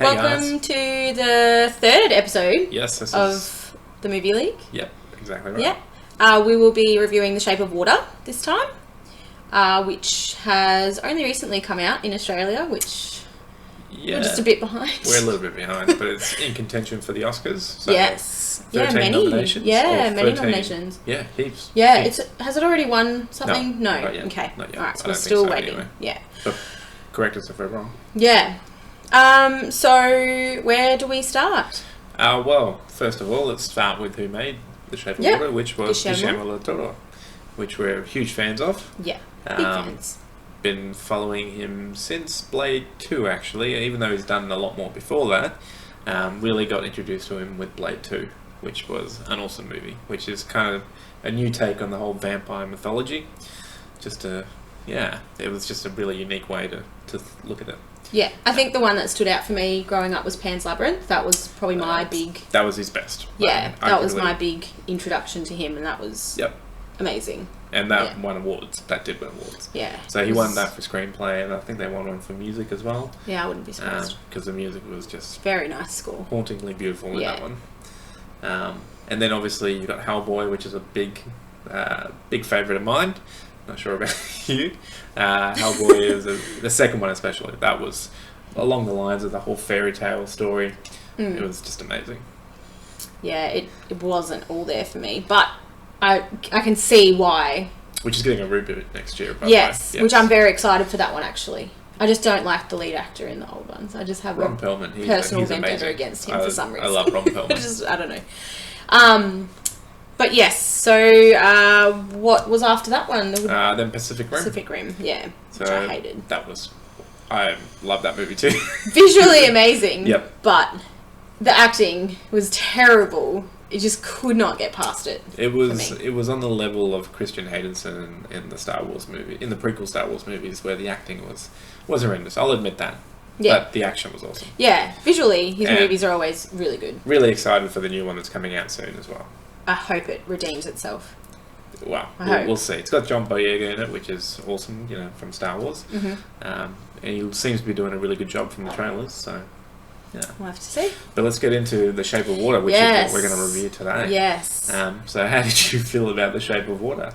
Welcome to the third episode of the Movie League. Yep, exactly right. Yeah. We will be reviewing The Shape of Water this time, which has only recently come out in Australia, which we're just a bit behind. We're a little bit behind, but it's in contention for the Oscars. So yes. 13 many nominations. Yeah, many 13. nominations. Yeah, heaps. Yeah, heaps. has it already won something? No. Okay. Not yet. Alright, so we're still waiting. Anyway. Yeah. But correct us if we're wrong. Yeah. So where do we start? Well, first of all, let's start with who made The Shape of Water, which was Guillermo del Toro, which we're huge fans of. Yeah, big fans. Been following him since Blade 2, actually, even though he's done a lot more before that. Really got introduced to him with Blade 2, which was an awesome movie, which is kind of a new take on the whole vampire mythology. It was just a really unique way to look at it. Yeah, I think the one that stood out for me growing up was Pan's Labyrinth. That was probably my big... That was his best. Yeah, that was my big introduction to him, and that was amazing. And that won awards. That did win awards. Yeah. So he won that for screenplay, and I think they won one for music as well. Yeah, I wouldn't be surprised. Because the music was just... Very nice score. Hauntingly beautiful in that one. And then obviously you've got Hellboy, which is a big favourite of mine. Not sure about you. Hellboy is the second one especially. That was along the lines of the whole fairy tale story. It was just amazing. Yeah, it wasn't all there for me, but I can see why. Which is getting a reboot next year, by yes, the way. Which I'm very excited for that one, actually. I just don't like the lead actor in the old ones. I just have Ron Perlman, personal he's vendetta amazing. against him for some reason. I love Ron Perlman. I don't know. But yes, so what was after that one? Then Pacific Rim. Pacific Rim, yeah, which I hated. I love that movie too. Visually amazing, yep. But the acting was terrible. You just could not get past it. It was on the level of Christian Haydenson in the Star Wars movie, in the prequel Star Wars movies, where the acting was horrendous. I'll admit that. Yeah. But the action was awesome. Yeah, visually, his movies are always really good. Really excited for the new one that's coming out soon as well. I hope it redeems itself. Well, we'll see. It's got John Boyega in it, which is awesome, from Star Wars. Mm-hmm. And he seems to be doing a really good job from the trailers, so yeah. We'll have to see. But let's get into The Shape of Water, which is what we're going to review today. Yes. So how did you feel about The Shape of Water?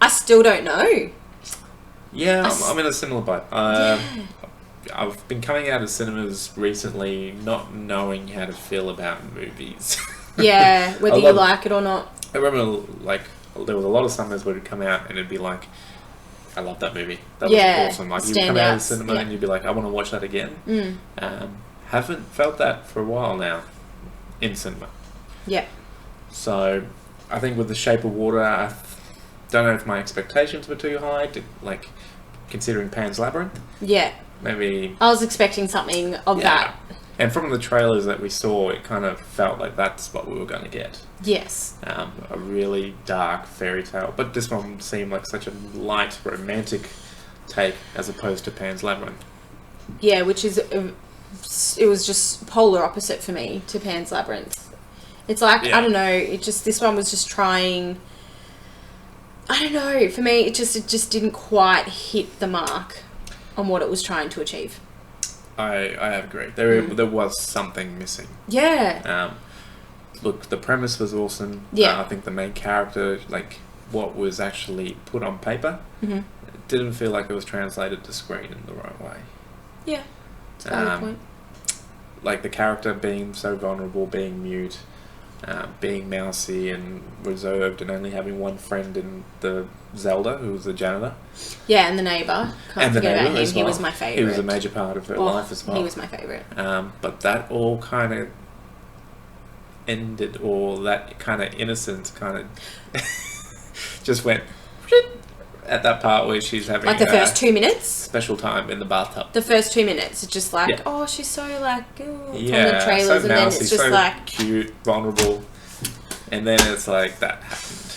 I still don't know. Yeah, I'm in a similar boat. I've been coming out of cinemas recently not knowing how to feel about movies. Yeah, whether you like it or not. I remember, there was a lot of summers where it'd come out and it'd be like, I love that movie. That was awesome. Like, you'd come out of the cinema and you'd be like, I want to watch that again. Haven't felt that for a while now in cinema. Yeah. So, I think with The Shape of Water, I don't know if my expectations were too high, considering Pan's Labyrinth. Yeah. Maybe... I was expecting something of that. And from the trailers that we saw, it kind of felt like that's what we were going to get. Yes. A really dark fairy tale. But this one seemed like such a light, romantic take as opposed to Pan's Labyrinth. Yeah, which is... it was just polar opposite for me to Pan's Labyrinth. It's like, I don't know, this one was just trying... I don't know, for me, it just didn't quite hit the mark on what it was trying to achieve. I agree. There was something missing. Yeah. Look, the premise was awesome. Yeah. I think the main character, what was actually put on paper, it didn't feel like it was translated to screen in the right way. Yeah. That's a valid point. Like the character being so vulnerable, being mute, being mousy and reserved, and only having one friend in the Zelda, who was the janitor. Yeah, and the neighbour. Can't forget about him. As well. He was my favourite. He was a major part of her life as well. He was my favourite. But that all kind of ended, or that kind of innocence kind of just went at that part where she's having the first 2 minutes special time in the bathtub. The first 2 minutes, it's just oh, she's so from the trailers, so and then it's just so cute, vulnerable, and then it's like that happened.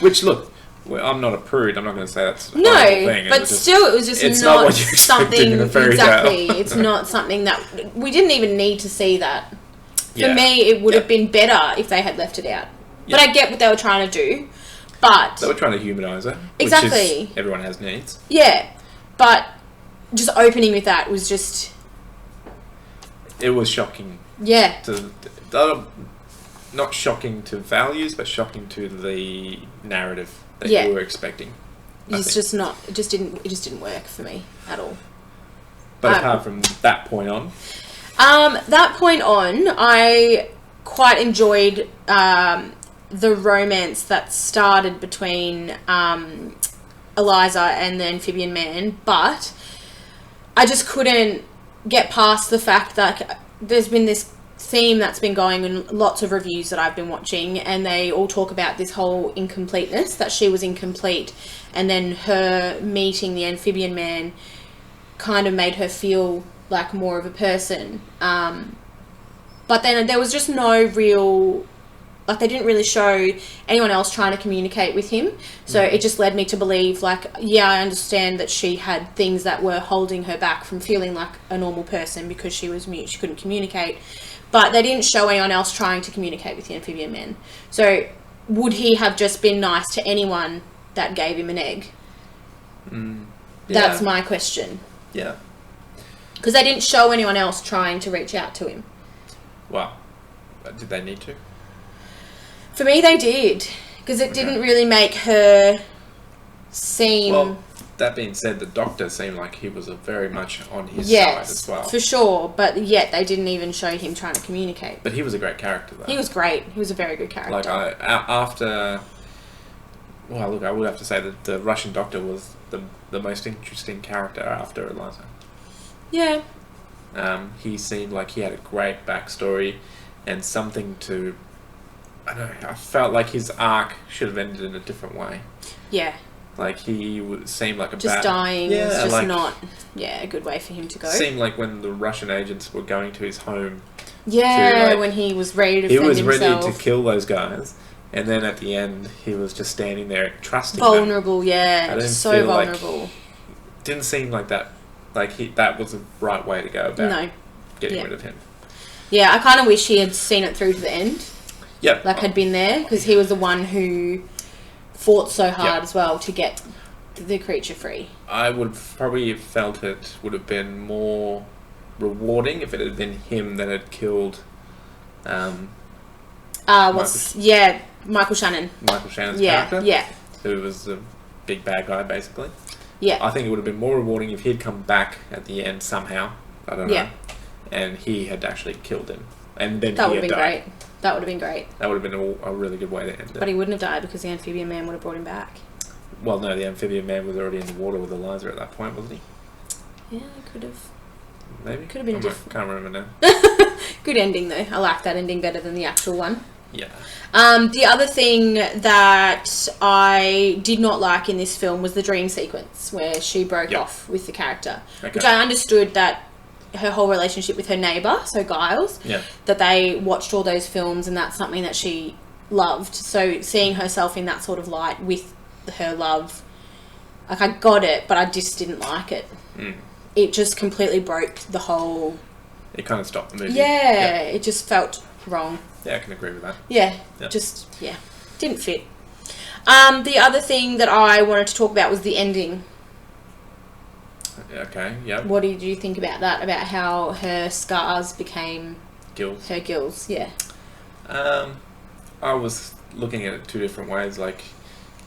Which, look, I'm not a prude. I'm not going to say that's a thing. But still, it was just not something. In a fairy exactly, tale. It's not something that we didn't even need to see that. For me, it would have been better if they had left it out. But I get what they were trying to do. But they were trying to humanise her. Exactly. Which is, everyone has needs. Yeah, but just opening with that was just it was shocking. Yeah. Not shocking to values, but shocking to the narrative that you were expecting. It's just not. It just didn't work for me at all. But apart from that point on, I quite enjoyed the romance that started between Eliza and the amphibian man, but I just couldn't get past the fact that there's been this theme that's been going in lots of reviews that I've been watching, and they all talk about this whole incompleteness, that she was incomplete, and then her meeting the amphibian man kind of made her feel like more of a person. But then there was just no real, like, they didn't really show anyone else trying to communicate with him. So it just led me to believe, like, yeah, I understand that she had things that were holding her back from feeling like a normal person because she was mute, she couldn't communicate. But they didn't show anyone else trying to communicate with the amphibian man. So would he have just been nice to anyone that gave him an egg? That's my question. Yeah. Because they didn't show anyone else trying to reach out to him. Well, did they need to? For me, they did. Because it didn't really make her seem... Well, that being said, the doctor seemed like he was very much on his side as well. For sure. But yet, they didn't even show him trying to communicate. But he was a great character, though. He was great. He was a very good character. Like, after... Well, look, I would have to say that the Russian doctor was the most interesting character after Eliza. Yeah. He seemed like he had a great backstory and something to... I don't know, I felt like his arc should have ended in a different way. Yeah. Like, he would seem like a just dying was just like, not a good way for him to go. Seemed like when the Russian agents were going to his home. Yeah, when he was ready to defend himself. He was ready to kill those guys. And then at the end, he was just standing there trusting vulnerable, them. Yeah. So vulnerable. Didn't seem like that. Like, that was the right way to go about getting rid of him. Yeah, I kind of wish he had seen it through to the end. Yep. Like, had been there, because he was the one who fought so hard as well to get the creature free. I would probably have felt it would have been more rewarding if it had been him that had killed Michael Shannon. Michael Shannon's character. Yeah. Who was the big bad guy, basically. Yeah. I think it would have been more rewarding if he'd come back at the end somehow. I don't know. And he had actually killed him. And then that would have been great. That would have been great. That would have been a really good way to end it. But he wouldn't have died because the amphibian man would have brought him back. Well, no, the amphibian man was already in the water with Eliza at that point, wasn't he? Yeah, could have. Maybe. Could have been different. Can't remember now. Good ending, though. I like that ending better than the actual one. Yeah. The other thing that I did not like in this film was the dream sequence where she broke off with the character. Okay. Which I understood that her whole relationship with her neighbour, so Giles, that they watched all those films and that's something that she loved. So seeing herself in that sort of light with her love, like, I got it, but I just didn't like it. It just completely broke the whole... It kind of stopped the movie. Yeah, it just felt wrong. Yeah, I can agree with that. Yeah, didn't fit. The other thing that I wanted to talk about was the ending. Okay, yeah. What did you think about that? About how her scars became... Gills. Her gills, yeah. I was looking at it two different ways. Like,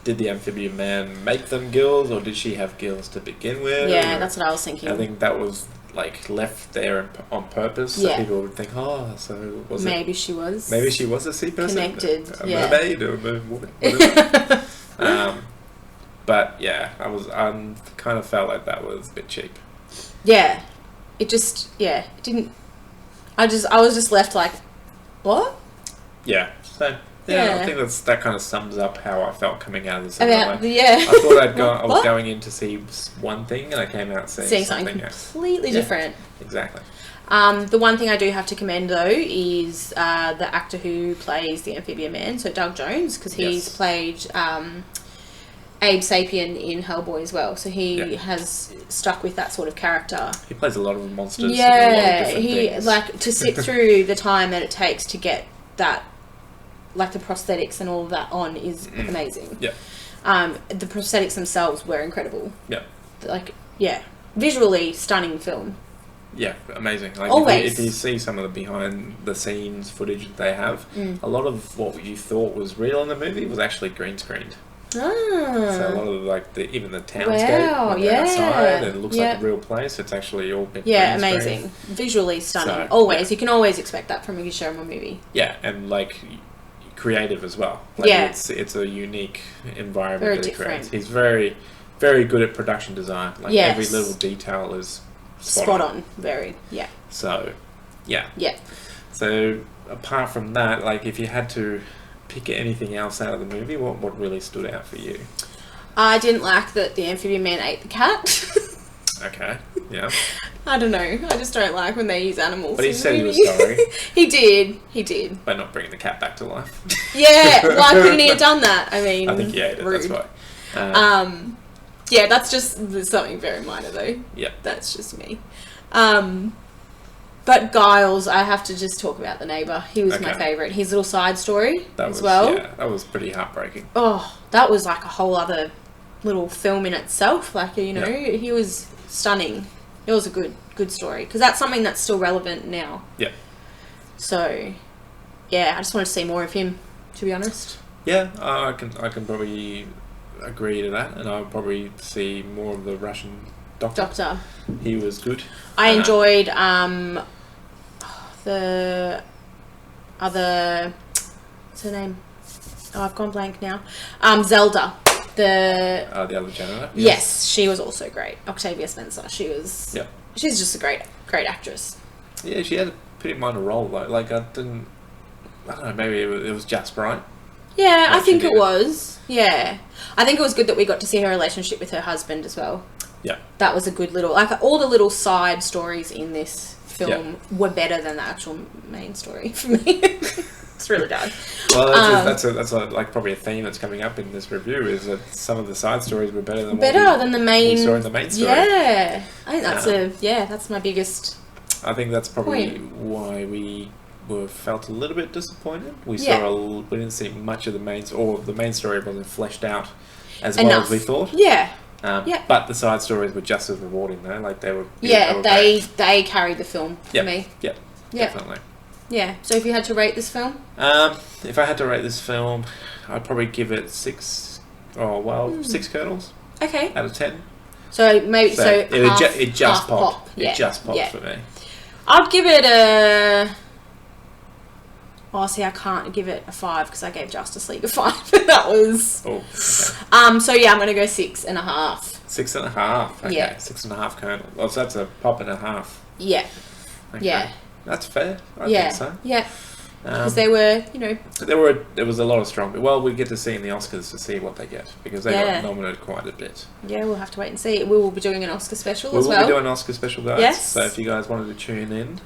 did the amphibian man make them gills, or did she have gills to begin with? Yeah, that's what I was thinking. I think that was... like, left there on purpose, so people would think, oh, so was maybe it... Maybe she was a sea person. Connected, a mermaid, or whatever. But, yeah, I kind of felt like that was a bit cheap. Yeah. It just, it didn't... I was just left like, what? Yeah, so... Yeah, I think that kind of sums up how I felt coming out of the cinema. I thought I was going in to see one thing, and I came out seeing something completely different. Exactly. The one thing I do have to commend, though, is the actor who plays the amphibian man, so Doug Jones, because he's played Abe Sapien in Hellboy as well, so he has stuck with that sort of character. He plays a lot of monsters. Yeah, and a lot of different things. Like, to sit through the time that it takes to get that, like, the prosthetics and all of that on is amazing. Yeah. The prosthetics themselves were incredible. Yeah. Like, visually stunning film. Yeah, amazing. Like Always. If you see some of the behind the scenes footage that they have, a lot of what you thought was real in the movie was actually green screened. So a lot of like even the townscape when they're outside, it looks like a real place. It's actually all been amazing, visually stunning. So, you can always expect that from a Guillermo movie. Yeah, and like creative as well. Like it's a unique environment very that he different. creates. He's very, very good at production design. Like every little detail is spot on. Very So, So apart from that, like if you had to pick anything else out of the movie, what really stood out for you? I didn't like that the amphibian man ate the cat. Okay, yeah. I don't know. I just don't like when they use animals. But he said he was sorry. He did. By not bringing the cat back to life. Yeah, why couldn't he have done that? I mean, I think he ate it, rude. that's why. Yeah, that's just something very minor though. Yeah. That's just me. But Giles, I have to just talk about the neighbour. He was my favourite. His little side story as well. Yeah, that was pretty heartbreaking. Oh, that was like a whole other little film in itself. Like, you know, he was stunning. It was a good story. Because that's something that's still relevant now. Yeah. So, yeah, I just wanted to see more of him, to be honest. Yeah, I can probably agree to that. And I'll probably see more of the Russian doctor. He was good. I enjoyed the other, what's her name? Oh, I've gone blank now. Zelda. The other janitor. Yes, she was also great. Octavia Spencer. She was. Yeah. She's just a great actress. Yeah, she had a pretty minor role though. Like I don't know. Maybe it was just right. Yeah, I think it was. Yeah, I think it was good that we got to see her relationship with her husband as well. Yeah. That was a good little, like all the little side stories in this film were better than the actual main story for me. It's really bad. Well, that's like probably a theme that's coming up in this review is that some of the side stories were better than the main. We saw in the main story. Yeah, I think that's my biggest. I think that's probably why we felt a little bit disappointed. We didn't see much of the main story wasn't fleshed out as well as we thought. Yeah. But the side stories were just as rewarding though. Like they were. They carried the film for me. Yeah, definitely. Yeah. So if you had to rate this film, if I had to rate this film, I'd probably give it 6 kernels. Okay. Out of 10. So maybe it just popped. It just popped for me. I'd give it a. Oh, see, I can't give it a 5 because I gave Justice League a 5. That was. Oh. Okay. So yeah, I'm gonna go 6.5. 6.5. Okay. Yeah. 6.5 kernel. Well, so that's a pop and a half. Yeah. Okay. Yeah. That's fair. I think so. Yeah. Because they were, there was a lot of strong. Well, we get to see in the Oscars to see what they get because they got nominated quite a bit. Yeah, we'll have to wait and see. We will be doing an Oscar special as well. We will be doing an Oscar special, guys. Yes. So if you guys wanted to tune in,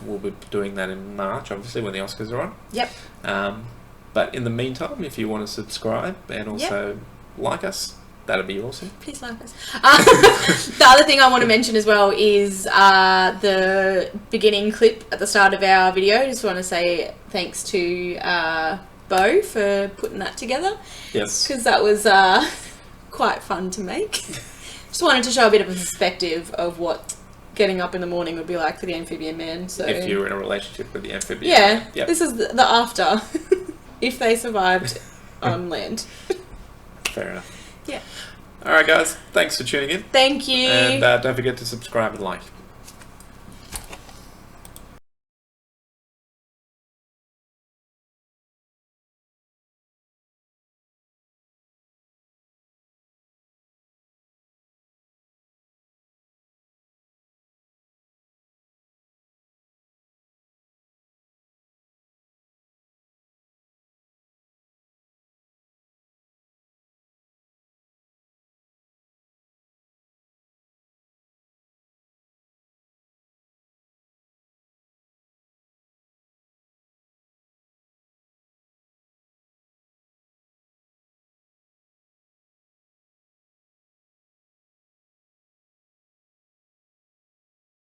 we'll be doing that in March, obviously when the Oscars are on. Yep. But in the meantime, if you want to subscribe and also like us, that'd be awesome. Please like us. The other thing I want to mention as well is the beginning clip at the start of our video. Just want to say thanks to Bo for putting that together. Yes. Because that was quite fun to make. Just wanted to show a bit of a perspective of what getting up in the morning would be like for the amphibian man. So if you were in a relationship with the amphibian man. Yeah. This is the after. If they survived on land. Fair enough. Yeah. Alright guys, thanks for tuning in. Thank you. And don't forget to subscribe and like.